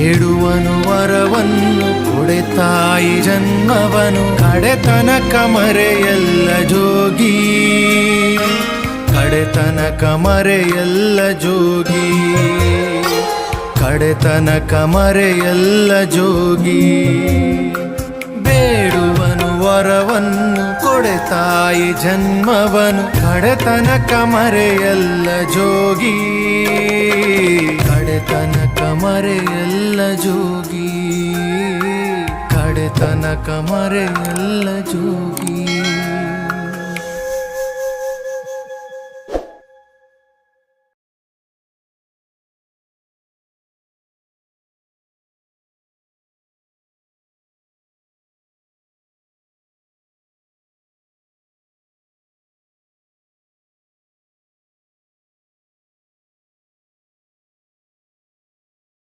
ಬೇಡುವನು ವರವನ್ನು ಕೊಡೆ ತಾಯಿ ಜನ್ಮವನು ಕಡೆತನಕ ಮರೆಯಲ್ಲ ಜೋಗಿ, ಕಡೆತನಕ ಮರೆಯಲ್ಲ ಜೋಗಿ, ಕಡೆತನಕ ಮರೆಯಲ್ಲ ಜೋಗಿ. ಬೇಡುವನು ವರವನ್ನು ಕೊಡೆ ತಾಯಿ ಜನ್ಮವನು ಕಡೆತನಕ ಮರೆಯಲ್ಲ ಜೋಗಿ, ಕಡೆತನಕ ಮರೆಯಲ್ಲ ಜೋಗಿ, ಕಡೆತನಕ ಮರೆಯಲ್ಲ ಜೋಗಿ.